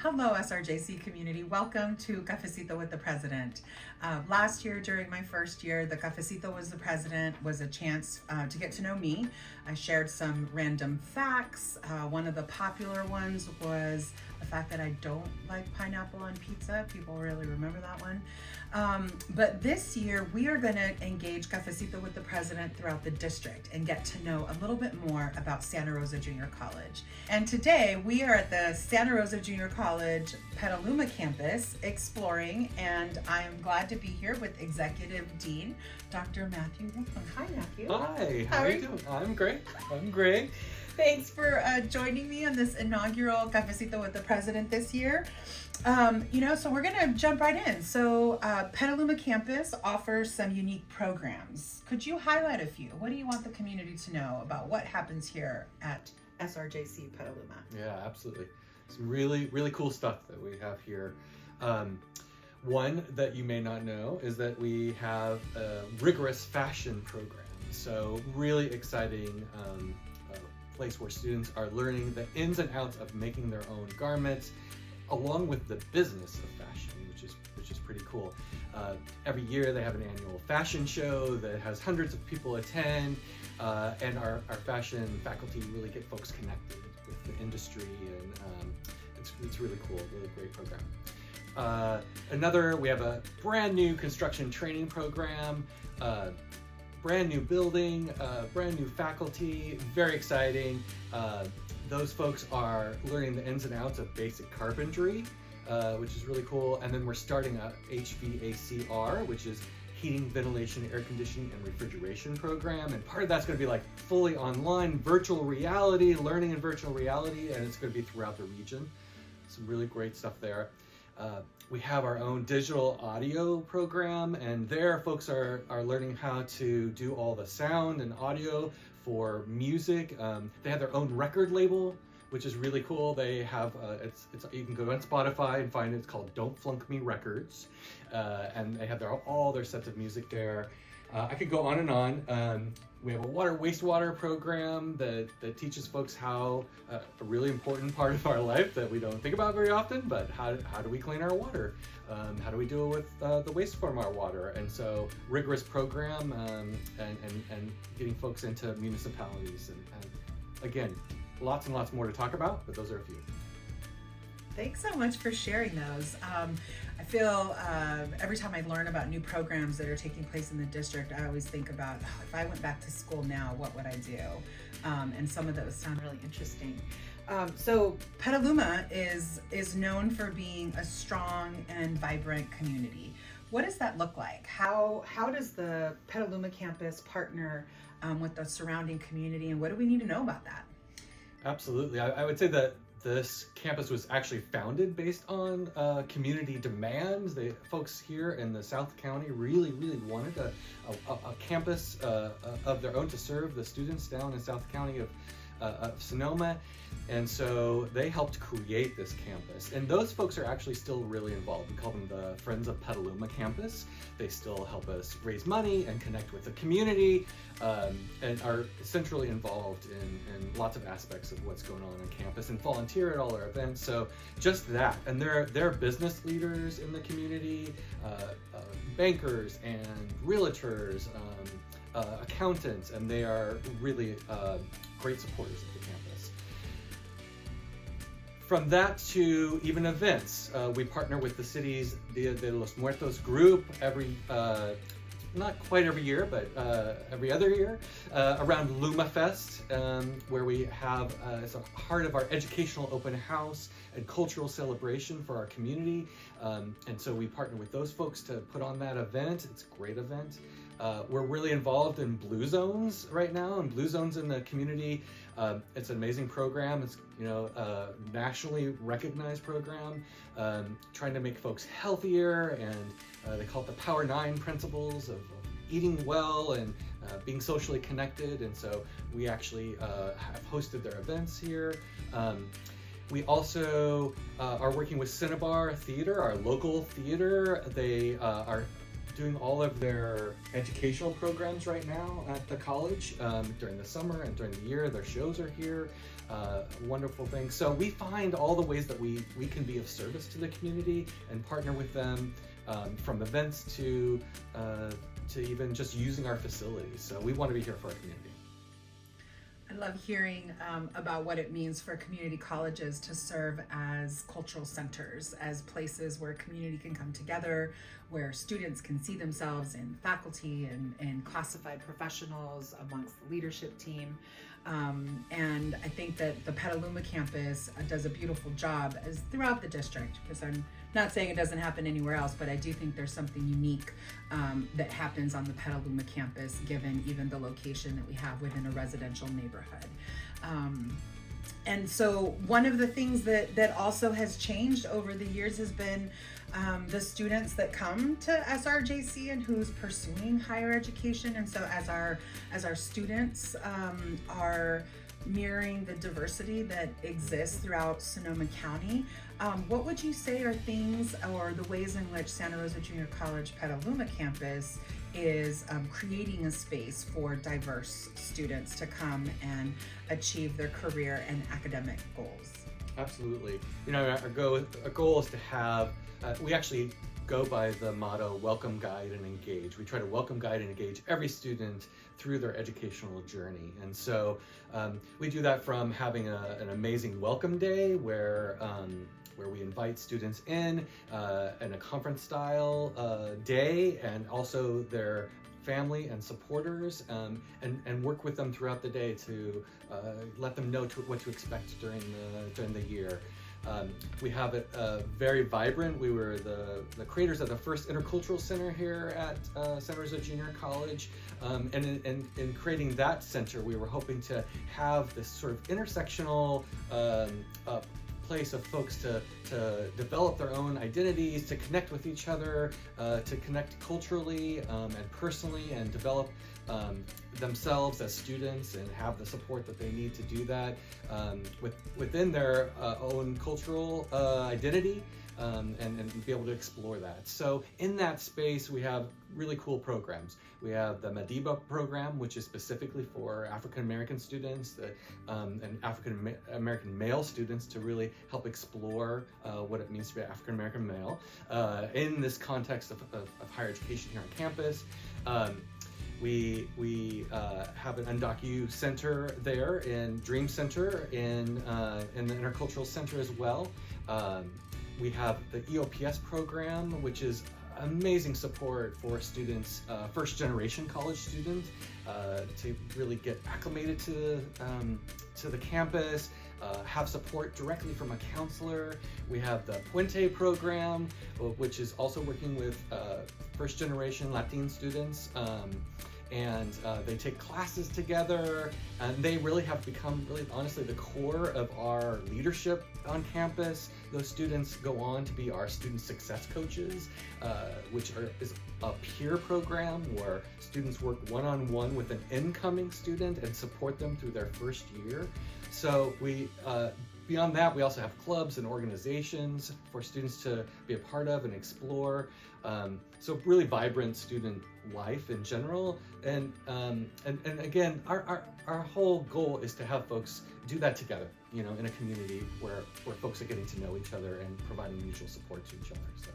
Hello, SRJC community. Welcome to Cafecito with the President. Last year, during my first year, the Cafecito was the President was a chance to get to know me. I shared some random facts. One of the popular ones was the fact that I don't like pineapple on pizza. People really remember that one. But this year, we are going to engage Cafecito with the President throughout the district and get to know a little bit more about Santa Rosa Junior College. And today, we are at the Santa Rosa Junior College Petaluma campus exploring, and I am glad to be here with Executive Dean, Dr. Matthew Rickman. Hi, Matthew. Hi, how are you doing? I'm great. Thanks for joining me on this inaugural Cafecito with the President this year. So we're going to jump right in. So Petaluma campus offers some unique programs. Could you highlight a few? What do you want the community to know about what happens here at SRJC Petaluma? Yeah, absolutely. Some really, really cool stuff that we have here. One that you may not know is that we have a rigorous fashion program. So really exciting place where students are learning the ins and outs of making their own garments, along with the business of fashion, which is pretty cool. Every year they have an annual fashion show that has hundreds of people attend, and our fashion faculty really get folks connected with the industry, and it's really cool, really great program. We have a brand new construction training program, brand new building, brand new faculty, very exciting. Those folks are learning the ins and outs of basic carpentry, which is really cool. And then we're starting a HVACR, which is heating, ventilation, air conditioning, and refrigeration program. And part of that's going to be like fully online, virtual reality, learning in virtual reality, and it's going to be throughout the region. Some really great stuff there. We have our own digital audio program, and there folks are learning how to do all the sound and audio for music. They have their own record label, which is really cool. They have you can go on Spotify and find it. It's called Don't Flunk Me Records, and they have all their sets of music there. I could go on and on. We have a wastewater program that teaches folks how a really important part of our life that we don't think about very often, but how do we clean our water? How do we deal with the waste from our water? And so rigorous program, and getting folks into municipalities. And again, lots and lots more to talk about, but those are a few. Thanks so much for sharing those. I feel every time I learn about new programs that are taking place in the district, I always think about, if I went back to school now, what would I do? And some of those sound really interesting. So Petaluma is known for being a strong and vibrant community. What does that look like? How does the Petaluma campus partner with the surrounding community, and what do we need to know about that? Absolutely. I would say that this campus was actually founded based on community demands. Folks here in the South County really wanted a campus of their own to serve the students down in South County of Sonoma. And so they helped create this campus. And those folks are actually still really involved. We call them the Friends of Petaluma campus. They still help us raise money and connect with the community, and are centrally involved in lots of aspects of what's going on campus and volunteer at all our events. So just that. And they're business leaders in the community, bankers and realtors, accountants, and they are really great supporters of the campus. From that to even events, we partner with the city's Dia de los Muertos group not quite every year, but every other year, around Luma Fest, where we have as a heart of our educational open house and cultural celebration for our community. And so we partner with those folks to put on that event. It's a great event. We're really involved in Blue Zones right now, and Blue Zones in the community. It's an amazing program. It's a nationally recognized program, trying to make folks healthier, and they call it the Power 9 principles of eating well and being socially connected. And so we actually have hosted their events here. We also are working with Cinnabar Theater, our local theater. They are doing all of their educational programs right now at the college during the summer and during the year. Their shows are here. Wonderful things. So we find all the ways that we can be of service to the community and partner with them, from events to even just using our facilities. So we want to be here for our community. I love hearing about what it means for community colleges to serve as cultural centers, as places where community can come together, where students can see themselves in faculty and classified professionals amongst the leadership team. And I think that the Petaluma campus does a beautiful job as throughout the district, because I'm not saying it doesn't happen anywhere else, but I do think there's something unique that happens on the Petaluma campus, given even the location that we have within a residential neighborhood. And so one of the things that also has changed over the years has been the students that come to SRJC and who's pursuing higher education. And so as our students are mirroring the diversity that exists throughout Sonoma County, what would you say are things or the ways in which Santa Rosa Junior College Petaluma campus is creating a space for diverse students to come and achieve their career and academic goals? Absolutely. You know, our goal is to have, we actually go by the motto, welcome, guide, and engage. We try to welcome, guide, and engage every student through their educational journey. And so we do that from having an amazing welcome day where we invite students in a conference style day, and also their family and supporters, and work with them throughout the day to let them know what to expect during the year. We have it very vibrant. We were the creators of the first intercultural center here at Santa Rosa Junior College, and in creating that center, we were hoping to have this sort of intersectional place of folks to develop their own identities, to connect with each other, to connect culturally and personally, and develop themselves as students and have the support that they need to do that within their own cultural identity, and be able to explore that. So in that space, we have really cool programs. We have the Madiba program, which is specifically for African American students and African American male students to really help explore what it means to be an African American male in this context of higher education here on campus. We have an Undocu Center there, in Dream Center, in the Intercultural Center as well. We have the EOPS program, which is amazing support for students, first generation college students, to really get acclimated to the campus, have support directly from a counselor. We have the Puente program, which is also working with first generation Latin students. And they take classes together, and they really have become, really honestly, the core of our leadership on campus. Those students go on to be our student success coaches, which is a peer program where students work one-on-one with an incoming student and support them through their first year. So we, beyond that, we also have clubs and organizations for students to be a part of and explore. So really vibrant student life in general, and again, our whole goal is to have folks do that together, you know, in a community where folks are getting to know each other and providing mutual support to each other. So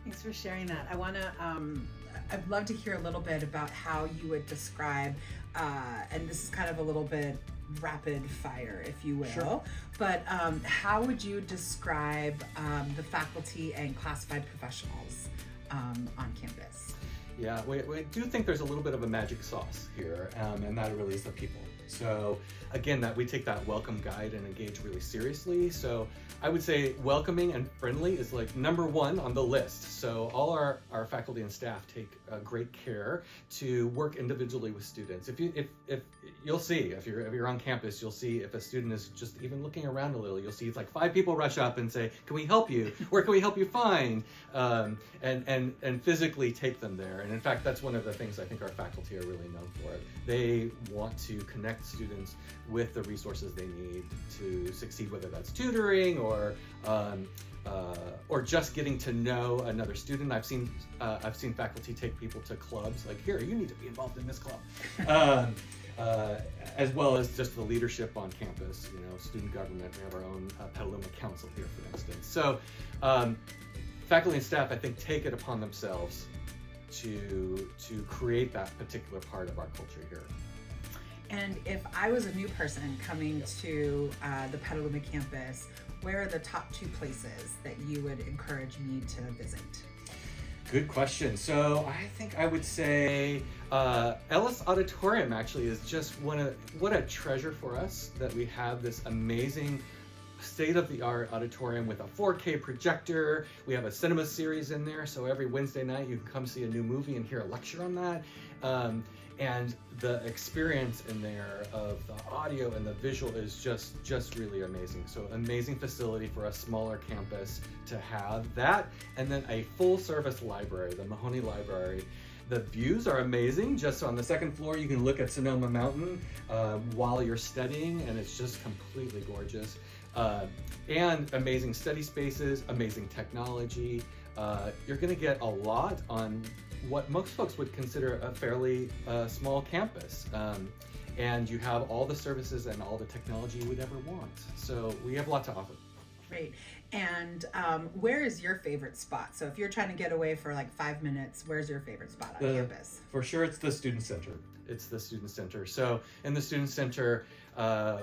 thanks for sharing that. I'd love to hear a little bit about how you would describe, and this is kind of a little bit rapid fire, if you will, Sure. But how would you describe the faculty and classified professionals on campus? Yeah, we do think there's a little bit of a magic sauce here, and that really is the people. So again, that we take that welcome, guide, and engage really seriously. So I would say welcoming and friendly is like number one on the list. So all our faculty and staff take great care to work individually with students. If you'll see, if you're on campus, you'll see if a student is just even looking around a little, you'll see it's like 5 people rush up and say, "Can we help you? Where can we help you find?" And physically take them there. And in fact, that's one of the things I think our faculty are really known for. They want to connect connect students with the resources they need to succeed, whether that's tutoring or just getting to know another student. I've seen faculty take people to clubs, like, here, you need to be involved in this club. As well as just the leadership on campus, student government. We have our own Petaluma Council here, for instance. So faculty and staff, I think, take it upon themselves to create that particular part of our culture here. And if I was a new person coming to the Petaluma campus, where are the top 2 places that you would encourage me to visit? Good question. So I think I would say Ellis Auditorium actually is just what a treasure for us that we have this amazing state-of-the-art auditorium with a 4K projector. We have a cinema series in there, so every Wednesday night you can come see a new movie and hear a lecture on that. And the experience in there of the audio and the visual is just really amazing. So amazing facility for a smaller campus to have that. And then a full service library, the Mahoney Library. The views are amazing. Just on the second floor, you can look at Sonoma Mountain while you're studying, and it's just completely gorgeous. And amazing study spaces, amazing technology. You're gonna get a lot on what most folks would consider a fairly small campus. And you have all the services and all the technology you would ever want. So we have a lot to offer. Great. And where is your favorite spot? So if you're trying to get away for like 5 minutes, where's your favorite spot on campus? For sure, it's the Student Center. It's the Student Center. So in the Student Center,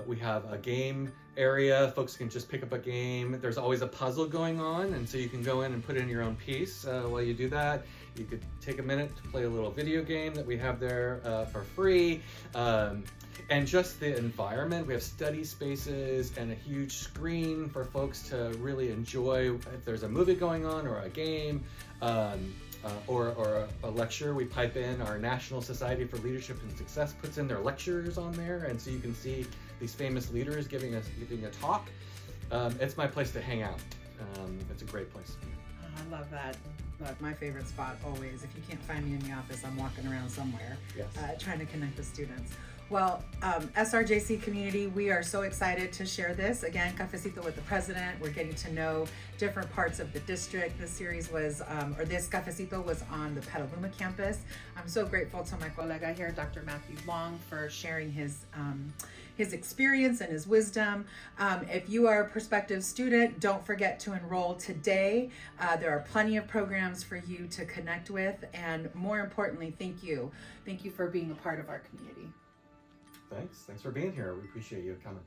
we have a game area. Folks can just pick up a game. There's always a puzzle going on, and so you can go in and put in your own piece. While you do that, you could take a minute to play a little video game that we have there for free. And just the environment, we have study spaces and a huge screen for folks to really enjoy if there's a movie going on or a game. Or a lecture. We pipe in our National Society for Leadership and Success puts in their lectures on there, and so you can see these famous leaders giving a talk. It's my place to hang out. It's a great place. Oh, I love that. Look, my favorite spot always. If you can't find me in the office, I'm walking around somewhere, Yes. Trying to connect with students. Well, SRJC community, we are so excited to share this. Again, Cafecito with the President. We're getting to know different parts of the district. This series was, this Cafecito was on the Petaluma campus. I'm so grateful to my colega here, Dr. Matthew Long, for sharing his experience and his wisdom. If you are a prospective student, don't forget to enroll today. There are plenty of programs for you to connect with. And more importantly, thank you. Thank you for being a part of our community. Thanks for being here. We appreciate you coming.